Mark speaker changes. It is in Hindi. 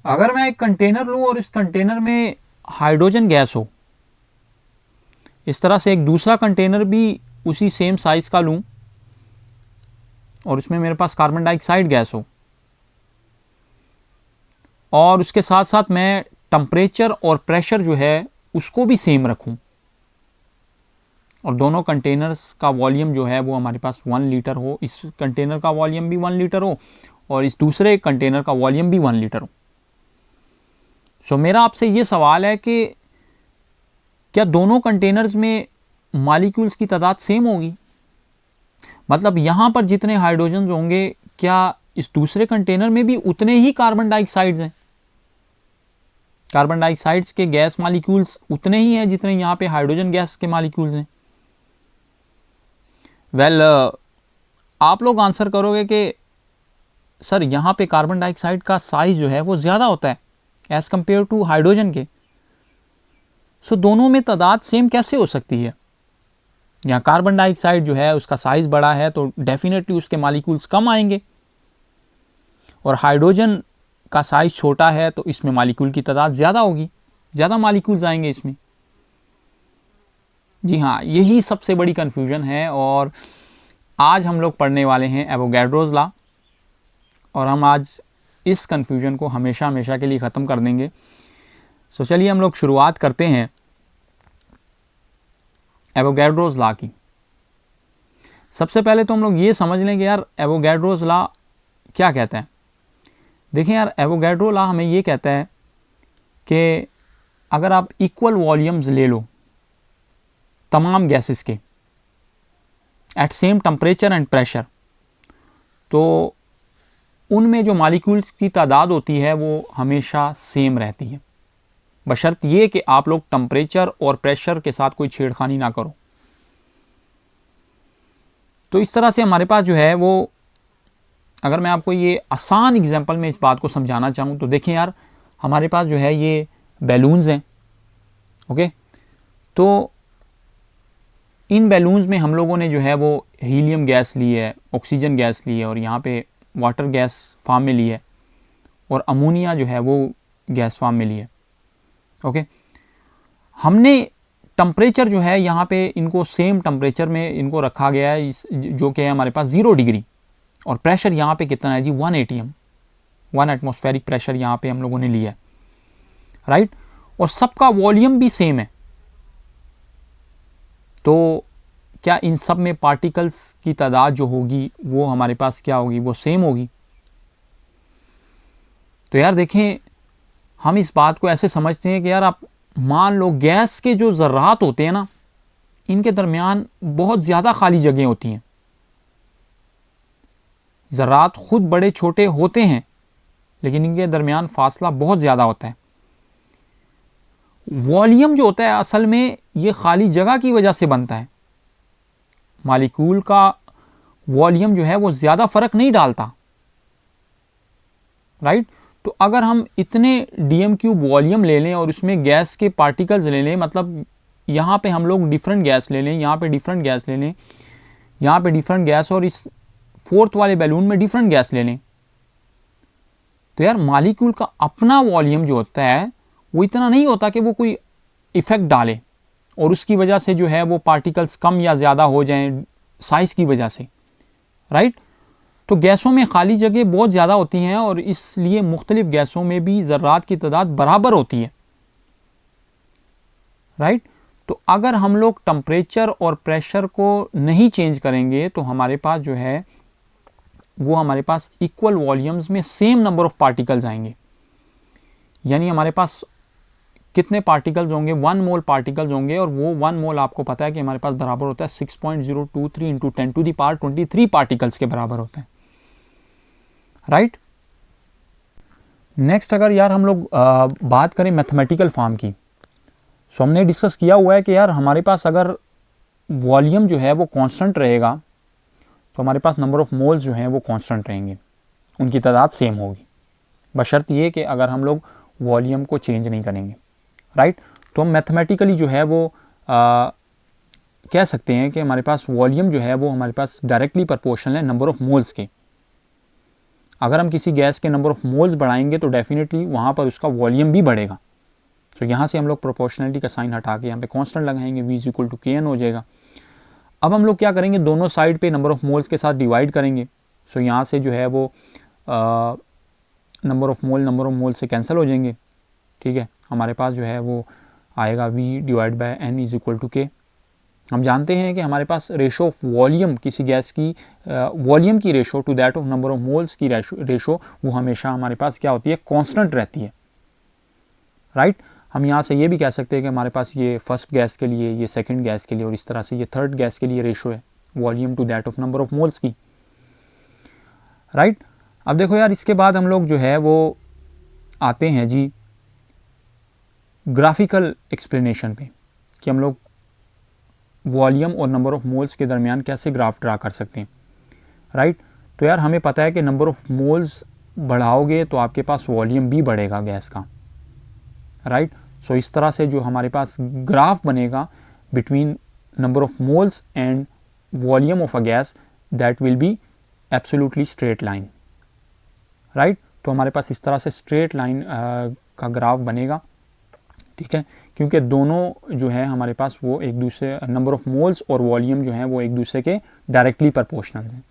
Speaker 1: अगर मैं एक कंटेनर लूँ और इस कंटेनर में हाइड्रोजन गैस हो, इस तरह से एक दूसरा कंटेनर भी उसी सेम साइज़ का लूँ और उसमें मेरे पास कार्बन डाइऑक्साइड गैस हो, और उसके साथ साथ मैं टम्परेचर और प्रेशर जो है उसको भी सेम रखूं, और दोनों कंटेनर्स का वॉल्यूम जो है वो हमारे पास 1 लीटर हो, इस कंटेनर का वॉल्यूम भी 1 लीटर हो और इस दूसरे कंटेनर का वॉल्यूम भी 1 लीटर हो। सो मेरा आपसे ये सवाल है कि क्या दोनों कंटेनर्स में मॉलिक्यूल्स की तादाद सेम होगी? मतलब यहां पर जितने हाइड्रोजन होंगे, क्या इस दूसरे कंटेनर में भी उतने ही कार्बन डाइऑक्साइड्स हैं? कार्बन डाइऑक्साइड्स के गैस मॉलिक्यूल्स उतने ही हैं जितने यहाँ पे हाइड्रोजन गैस के मॉलिक्यूल्स हैं? वेल, आप लोग आंसर करोगे कि सर यहाँ पे कार्बन डाइऑक्साइड का साइज जो है वो ज़्यादा होता है एज़ कम्पेयर टू हाइड्रोजन के। सो दोनों में तादाद सेम कैसे हो सकती है? यहाँ कार्बन डाइऑक्साइड जो है उसका साइज बड़ा है तो डेफिनेटली उसके मॉलिक्यूल्स कम आएंगे, और हाइड्रोजन का साइज छोटा है तो इसमें मॉलिक्यूल की तादाद ज़्यादा होगी, ज़्यादा मॉलिक्यूल्स आएंगे इसमें। जी हाँ, यही सबसे बड़ी कन्फ्यूजन है, और आज हम लोग पढ़ने वाले हैं एवोगैड्रोज लॉ, और हम आज इस कन्फ्यूजन को हमेशा हमेशा के लिए ख़त्म कर देंगे। सो चलिए हम लोग शुरुआत करते हैं एवोगैड्रोज लॉ की। सबसे पहले तो हम लोग ये समझ लें कि यार एवोगैड्रोज लॉ क्या कहता है। देखें यार, एवोगैड्रो लॉ हमें ये कहता है कि अगर आप इक्वल वॉल्यूम्स ले लो तमाम गैसेस के at same temperature and pressure, तो उनमें जो मॉलिक्यूल्स की तादाद होती है वो हमेशा सेम रहती है, बशर्त ये कि आप लोग टेम्परेचर और प्रेशर के साथ कोई छेड़खानी ना करो। तो इस तरह से हमारे पास जो है वो, अगर मैं आपको ये आसान एग्जांपल में इस बात को समझाना चाहूँ तो देखें यार, हमारे पास जो है ये बैलून्स हैं, ओके। तो इन बैलून्स में हम लोगों ने जो है वो हीलियम गैस ली है, ऑक्सीजन गैस ली है, और यहाँ पे वाटर गैस फॉर्म में ली है, और अमोनिया जो है वो गैस फॉर्म में ली है, ओके। हमने टम्परेचर जो है यहाँ पे इनको सेम टम्परेचर में इनको रखा गया है, जो कि है हमारे पास 0 डिग्री, और प्रेशर यहाँ पे कितना है जी 1 एटीएम, 1 एटमॉस्फेरिक प्रेशर यहाँ पे हम लोगों ने लिया है, राइट। और सबका वॉल्यूम भी सेम है, तो क्या इन सब में पार्टिकल्स की तादाद जो होगी वो हमारे पास क्या होगी, वो सेम होगी? तो यार देखें, हम इस बात को ऐसे समझते हैं कि यार आप मान लो गैस के जो ज़र्रात होते हैं ना, इनके दरमियान बहुत ज़्यादा खाली जगह होती हैं। ज़र्रात खुद बड़े छोटे होते हैं लेकिन इनके दरमियान फासला बहुत ज़्यादा होता है। वॉल्यूम जो होता है असल में ये खाली जगह की वजह से बनता है। मॉलिक्यूल का वॉल्यूम जो है वो ज़्यादा फ़र्क नहीं डालता, राइट। तो अगर हम इतने डीएम क्यूब वॉल्यूम ले लें और उसमें गैस के पार्टिकल्स ले लें, मतलब यहाँ पे हम लोग डिफरेंट गैस ले लें, यहाँ पे डिफरेंट गैस ले लें, यहाँ पे डिफरेंट गैस, और इस फोर्थ वाले बैलून में डिफरेंट गैस ले लें, तो यार मॉलिक्यूल का अपना वॉल्यूम जो होता है वो इतना नहीं होता कि वो कोई इफेक्ट डाले और उसकी वजह से जो है वो पार्टिकल्स कम या ज़्यादा हो जाएं साइज़ की वजह से, राइट। तो गैसों में खाली जगह बहुत ज़्यादा होती हैं और इसलिए मुख्तलिफ गैसों में भी ज़र्रात की तादाद बराबर होती है, राइट। तो अगर हम लोग टम्परेचर और प्रेशर को नहीं चेंज करेंगे तो हमारे पास जो है वो हमारे पास इक्वल वॉल्यूम्स में सेम नंबर ऑफ पार्टिकल्स आएंगे। यानी हमारे पास कितने पार्टिकल्स होंगे, 1 मोल पार्टिकल्स होंगे, और वो 1 मोल आपको पता है कि हमारे पास बराबर होता है 6.023 इंटू 10⁻23 पार्टिकल्स के बराबर होते हैं, राइट। नेक्स्ट अगर यार हम लोग बात करें मैथमेटिकल फॉर्म की, सो हमने डिस्कस किया हुआ है कि यार हमारे पास अगर वॉल्यूम जो है वो कांस्टेंट रहेगा तो हमारे पास नंबर ऑफ मोल्स जो हैं वो कांस्टेंट रहेंगे, उनकी तादाद सेम होगी, बशर्त ये कि अगर हम लोग वॉल्यूम को चेंज नहीं करेंगे, राइट। तो हम मैथमेटिकली जो है वो कह सकते हैं कि हमारे पास वॉल्यूम जो है वो हमारे पास डायरेक्टली प्रोपोर्शनल है नंबर ऑफ मोल्स के। अगर हम किसी गैस के नंबर ऑफ मोल्स बढ़ाएंगे तो डेफिनेटली वहाँ पर उसका वॉल्यूम भी बढ़ेगा। तो यहाँ से हम लोग प्रोपोर्शनलिटी का साइन हटा के यहाँ पे कांस्टेंट लगाएंगे, V इक्वल टू के एन हो जाएगा। अब हम लोग क्या करेंगे, दोनों साइड पे नंबर ऑफ मोल्स के साथ डिवाइड करेंगे। सो यहाँ से जो है वो नंबर ऑफ मोल से कैंसिल हो जाएंगे, ठीक है। हमारे पास जो है वो आएगा V divide by N is equal to K. हम जानते हैं कि हमारे पास रेशो ऑफ वॉल्यूम, किसी गैस की वॉल्यूम की ratio to that of number of moles की रेशो वो हमेशा हमारे पास क्या होती है, कांस्टेंट रहती है, राइट। हम यहाँ से ये भी कह सकते हैं कि हमारे पास ये फर्स्ट गैस के लिए, ये सेकंड गैस के लिए और इस तरह से ये थर्ड गैस के लिए रेशो है volume to that of number of moles की, राइट। अब देखो यार, इसके बाद हम लोग जो है वो आते हैं जी ग्राफिकल एक्सप्लेनेशन पे कि हम लोग वॉल्यूम और नंबर ऑफ मोल्स के दरमियान कैसे ग्राफ ड्रा कर सकते हैं, राइट। तो यार हमें पता है कि नंबर ऑफ मोल्स बढ़ाओगे तो आपके पास वॉल्यूम भी बढ़ेगा गैस का, राइट। सो इस तरह से जो हमारे पास ग्राफ बनेगा between number of moles and volume of a gas, that will be absolutely straight line, right. तो हमारे पास इस तरह से स्ट्रेट लाइन का ग्राफ बनेगा, ठीक है, क्योंकि दोनों जो है हमारे पास वो एक दूसरे, नंबर ऑफ मोल्स और वॉल्यूम जो है वो एक दूसरे के डायरेक्टली प्रोपोर्शनल हैं।